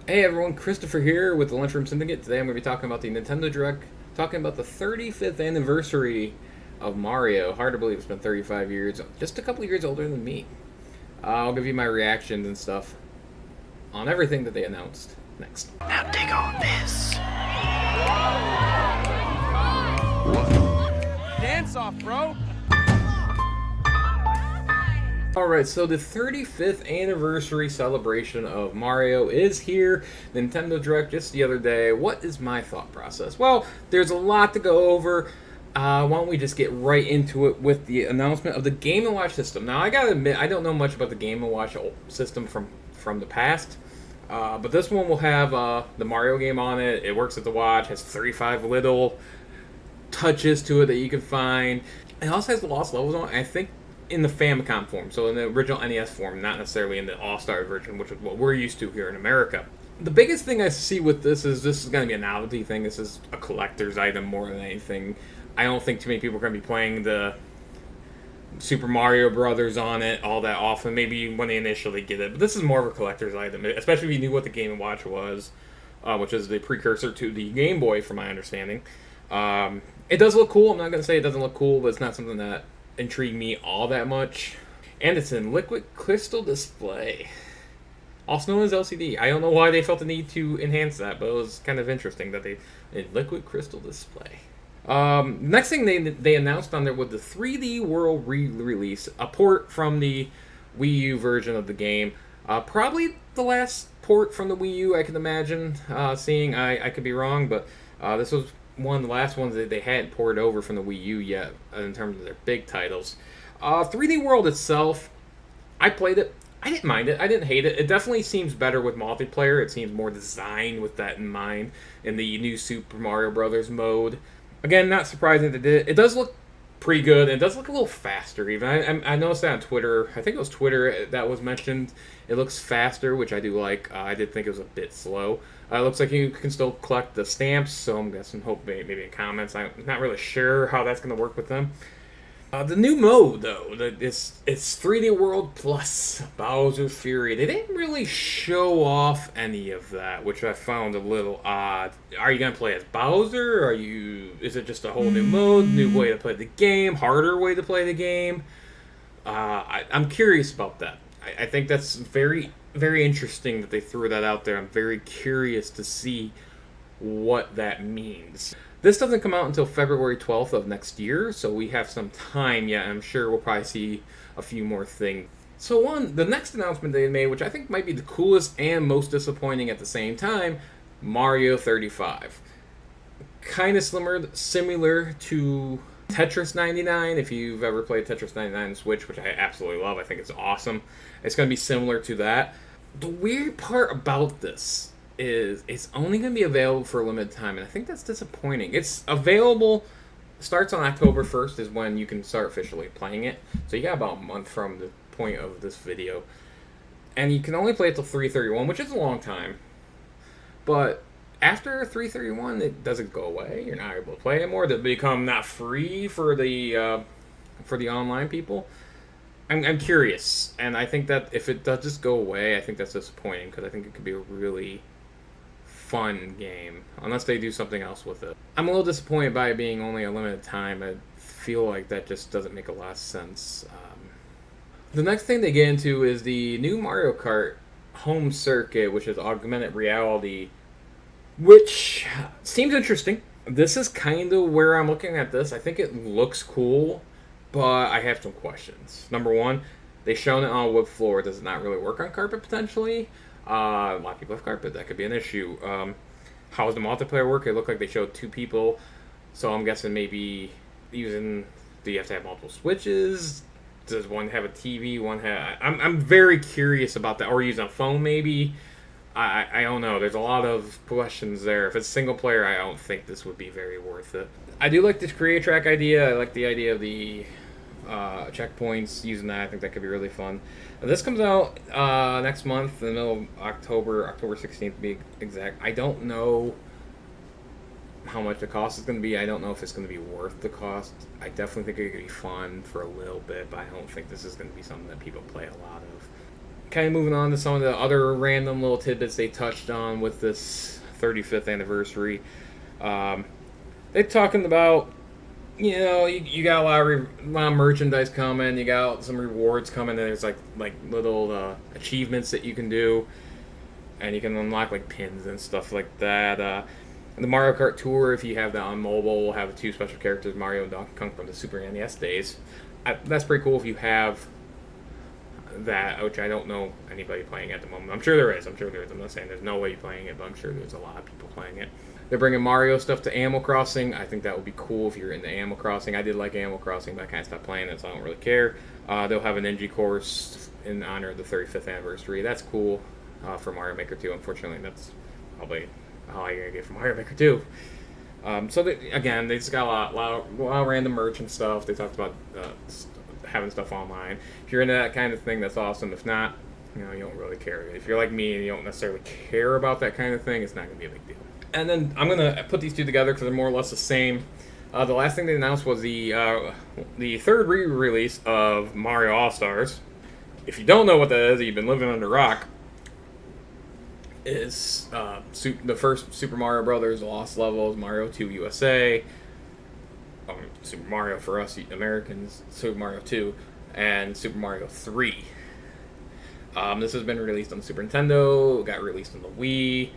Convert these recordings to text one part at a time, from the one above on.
Hey everyone, Christopher here with the Lunchroom Syndicate. Today I'm going to be talking about the Nintendo Direct, talking about the 35th anniversary of Mario. Hard to believe it's been 35 years, just a couple years older than me. I'll give you my reactions and stuff on everything that they announced next. Now dig on this. Dance off, bro. Alright, so the 35th anniversary celebration of Mario is here. Nintendo Direct just the other day. What is my thought process? Well, there's a lot to go over. Why don't we just get right into it with the announcement of the Game & Watch system. Now, I gotta admit, I don't know much about the Game & Watch system from the past. But this one will have the Mario game on it. It works with the watch, has 35 little touches to it that you can find. It also has the lost levels on it. I think in the Famicom form, so in the original NES form, not necessarily in the All-Star version, which is what we're used to here in America. The biggest thing I see with this is going to be a novelty thing. This is a collector's item more than anything. I don't think too many people are going to be playing the Super Mario Brothers on it all that often. Maybe when they initially get it, but this is more of a collector's item, especially if you knew what the Game & Watch was, which is the precursor to the Game Boy, from my understanding. It does look cool. I'm not going to say it doesn't look cool, but it's not something that intrigued me all that much. And it's in liquid crystal display, also known as LCD. I don't know why they felt the need to enhance that, but it was kind of interesting that they in liquid crystal display. Next thing they announced on there was the 3D World re-release, a port from the Wii U version of the game. Probably the last port from the Wii U I can imagine seeing. I could be wrong, but this was one of the last ones that they hadn't ported over from the Wii U yet in terms of their big titles. 3D World itself, I played it. I didn't mind it. I didn't hate it. It definitely seems better with multiplayer. It seems more designed with that in mind in the new Super Mario Brothers mode. Again, not surprising that it does look pretty good. It does look a little faster even. I noticed that on Twitter. I think it was Twitter that was mentioned. It looks faster, which I do like. I did think it was a bit slow. It looks like you can still collect the stamps, so I'm guessing, hope maybe in comments. I'm not really sure how that's going to work with them. The new mode, though, it's 3D World plus Bowser's Fury. They didn't really show off any of that, which I found a little odd. Are you gonna play as Bowser? Is it just a whole new mode, new way to play the game, harder way to play the game? I'm curious about that. I think that's very, very interesting that they threw that out there. I'm very curious to see what that means. This doesn't come out until February 12th of next year, so we have some time yet. I'm sure we'll probably see a few more things. So the next announcement they made, which I think might be the coolest and most disappointing at the same time, Mario 35. Kind of similar to Tetris 99, if you've ever played Tetris 99 on Switch, which I absolutely love. I think it's awesome. It's going to be similar to that. The weird part about this is it's only going to be available for a limited time, and I think that's disappointing. It's available, starts on October 1st is when you can start officially playing it, so you got about a month from the point of this video, and you can only play it till 3/31, which is a long time, but after 3/31 it doesn't go away. You're not able to play it more. Does it become not free for the online people? I'm curious, and I think that if it does just go away, I think that's disappointing, because I think it could be a really fun game, unless they do something else with it. I'm a little disappointed by it being only a limited time. I feel like that just doesn't make a lot of sense. The next thing they get into is the new Mario Kart home circuit, which is augmented reality, which seems interesting. This is kind of where I'm looking at this. I think it looks cool, but I have some questions. Number one, they've shown it on a wood floor. Does it not really work on carpet potentially? A lot of people have carpet. That could be an issue. How does the multiplayer work? It looked like they showed two people, so I'm guessing maybe do you have to have multiple switches? Does one have a TV? I'm very curious about that. Or using a phone maybe? I don't know. There's a lot of questions there. If it's single player, I don't think this would be very worth it. I do like this create track idea. I like the idea of the checkpoints, using that. I think that could be really fun. This comes out next month, in the middle of October 16th to be exact. I don't know how much the cost is going to be. I don't know if it's going to be worth the cost. I definitely think it could be fun for a little bit, but I don't think this is going to be something that people play a lot of. kind of moving on to some of the other random little tidbits they touched on with this 35th anniversary. They're talking about, you got a lot of merchandise coming. You got some rewards coming. And there's like little achievements that you can do, and you can unlock like pins and stuff like that. The Mario Kart Tour, if you have that on mobile, will have 2 special characters, Mario and Donkey Kong from the Super NES days. That's pretty cool if you have that, which I don't know anybody playing at the moment. I'm sure there is. I'm not saying there's no way playing it, but I'm sure there's a lot of people playing it. They're bringing Mario stuff to Animal Crossing. I think that would be cool if you're into Animal Crossing. I did like Animal Crossing, but I kind of stopped playing it, so I don't really care. They'll have an Ninja course in honor of the 35th anniversary. That's cool for Mario Maker 2. Unfortunately, that's probably all you're going to get from Mario Maker 2. Again, they just got a lot of random merch and stuff. They talked about having stuff online. If you're into that kind of thing, that's awesome. If not, you don't really care. If you're like me and you don't necessarily care about that kind of thing, it's not going to be a big deal. And then I'm going to put these two together because they're more or less the same. The last thing they announced was the third re-release of Mario All-Stars. If you don't know what that is, you've been living under a rock. Is the first Super Mario Brothers Lost Levels, Mario 2 USA, Super Mario for us Americans, Super Mario 2, and Super Mario 3. This has been released on the Super Nintendo, got released on the Wii.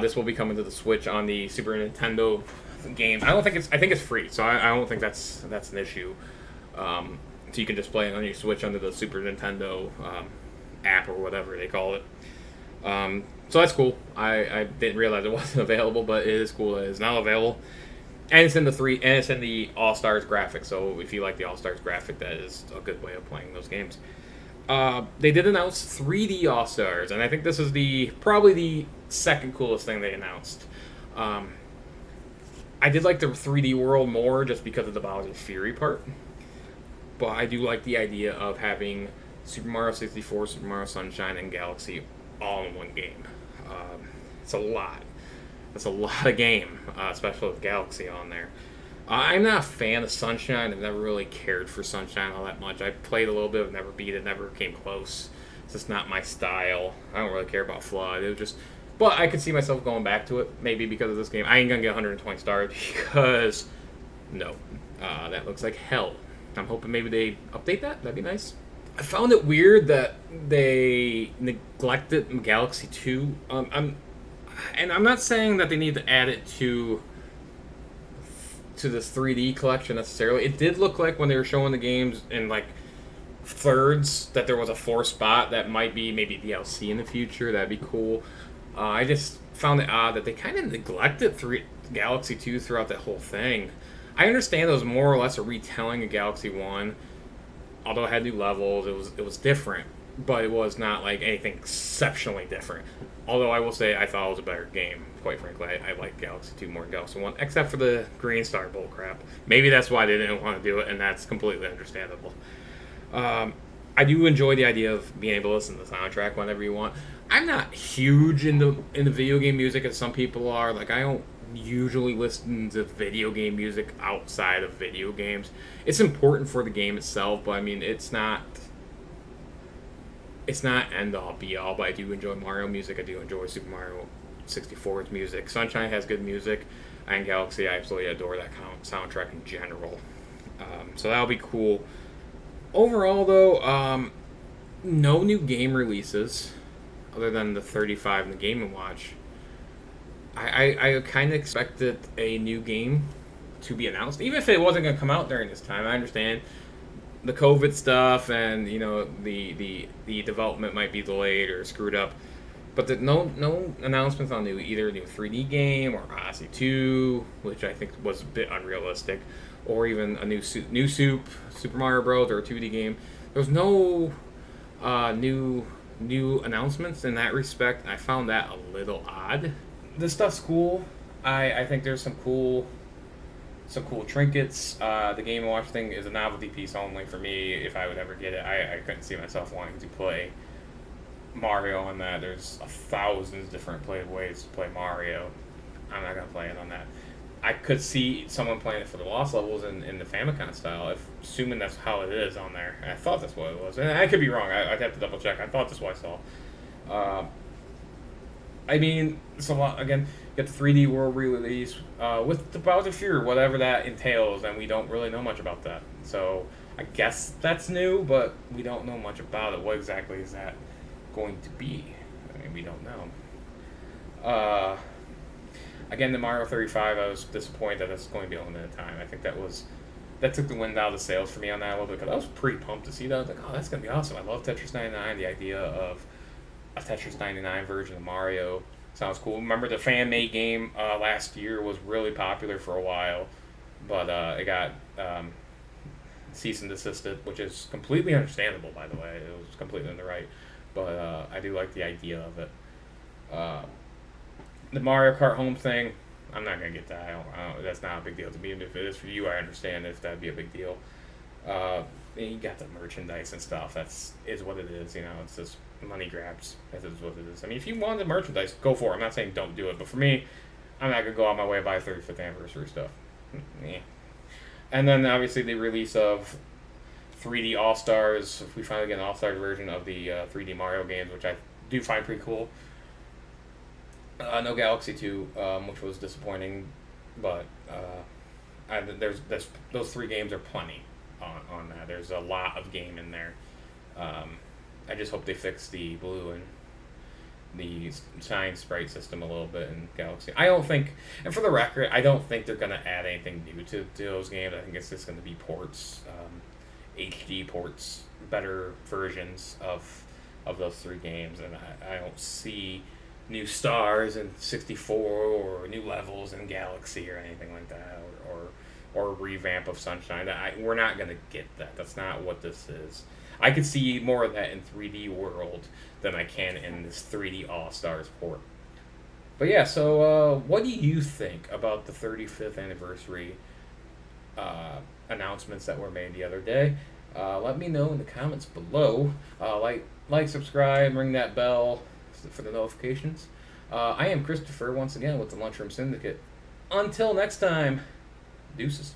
This will be coming to the Switch on the Super Nintendo games. I think it's free, so I don't think that's an issue. So you can just play it on your Switch under the Super Nintendo app or whatever they call it. So that's cool. I didn't realize it wasn't available, but it is cool that it's now available. And it's in the All-Stars graphic, so if you like the All-Stars graphic, that is a good way of playing those games. They did announce 3D All-Stars, and I think this is probably the second coolest thing they announced. I did like the 3D world more just because of the Bowser's Fury part, but I do like the idea of having Super Mario 64, Super Mario Sunshine, and Galaxy all in one game. It's a lot. That's a lot of game, especially with Galaxy on there. I'm not a fan of Sunshine. I've never really cared for Sunshine all that much. I played a little bit, never beat it, never came close. It's just not my style. I don't really care about Flood. But I could see myself going back to it, maybe because of this game. I ain't gonna get 120 stars because, no, that looks like hell. I'm hoping maybe they update that. That'd be nice. I found it weird that they neglected Galaxy 2. I'm not saying that they need to add it to this 3D collection necessarily. It did look like when they were showing the games in like thirds that there was a 4th spot that might be maybe DLC in the future. That'd be cool. I just found it odd that they kind of neglected Galaxy 2 throughout that whole thing. I understand it was more or less a retelling of Galaxy 1. Although it had new levels, it was different, but it was not like anything exceptionally different. Although I will say I thought it was a better game, quite frankly. I like Galaxy 2 more than Galaxy 1, except for the Green Star bullcrap. Maybe that's why they didn't want to do it, and that's completely understandable. I do enjoy the idea of being able to listen to the soundtrack whenever you want. I'm not huge into video game music as some people are. Like, I don't usually listen to video game music outside of video games. It's important for the game itself, but I mean, it's not end all be all. But I do enjoy Mario music. I do enjoy Super Mario 64's music. Sunshine has good music, and Galaxy, I absolutely adore that soundtrack in general. So that'll be cool. Overall, though, no new game releases other than the 35 in the Game & Watch. I kind of expected a new game to be announced, even if it wasn't going to come out during this time. I understand the COVID stuff, and the development might be delayed or screwed up, but no announcements on either a new 3D game or Odyssey 2, which I think was a bit unrealistic, or even a new Super Mario Bros. Or a 2D game. There's no new announcements in that respect. I found that a little odd. This stuff's cool. I think there's some cool trinkets. The Game & Watch thing is a novelty piece only for me. If I would ever get it, I couldn't see myself wanting to play Mario on that. There's 1,000 different ways to play Mario. I'm not gonna play it on that. I could see someone playing it for the lost levels in the Famicom style, assuming that's how it is on there. And I thought that's what it was, and I could be wrong. I'd have to double check. I thought that's what I saw. I mean, it's a lot. Again, get the 3D World re-release with the Bowser Fury, whatever that entails, and we don't really know much about that. So I guess that's new, but we don't know much about it. What exactly is that going to be? I mean, we don't know. Again, the Mario 35, I was disappointed that it's going to be a limited time. I think that took the wind out of the sails for me on that a little bit, because I was pretty pumped to see that. I was like, oh, that's going to be awesome. I love Tetris 99. The idea of a Tetris 99 version of Mario sounds cool. Remember the fan-made game last year was really popular for a while, but it got cease and desisted, which is completely understandable, by the way. It was completely in the right, but I do like the idea of it. The Mario Kart Home thing, I'm not gonna get that. I don't, that's not a big deal to me. And if it is for you, I understand if that'd be a big deal. You got the merchandise and stuff. Is what it is. You know, it's just money grabs. That is what it is. I mean, if you want the merchandise, go for it. I'm not saying don't do it, but for me, I'm not gonna go out my way to buy 35th anniversary stuff. Yeah. And then obviously the release of 3D All Stars. We finally get an All Stars version of the 3D Mario games, which I do find pretty cool. No Galaxy 2, which was disappointing, but there's those 3 games are plenty on that. There's a lot of game in there. I just hope they fix the blue and the shine sprite system a little bit in Galaxy. I don't think, and for the record, I don't think they're going to add anything new to those games. I think it's just going to be ports, HD ports, better versions of those 3 games, and I don't see new stars in 64 or new levels in Galaxy or anything like that, or a revamp of Sunshine. We're not going to get that. That's not what this is. I could see more of that in 3D World than I can in this 3D All-Stars port. But yeah, so what do you think about the 35th anniversary announcements that were made the other day? Let me know in the comments below. Like, subscribe, ring that bell for the notifications. I am Christopher, once again, with the Lunchroom Syndicate. Until next time, deuces.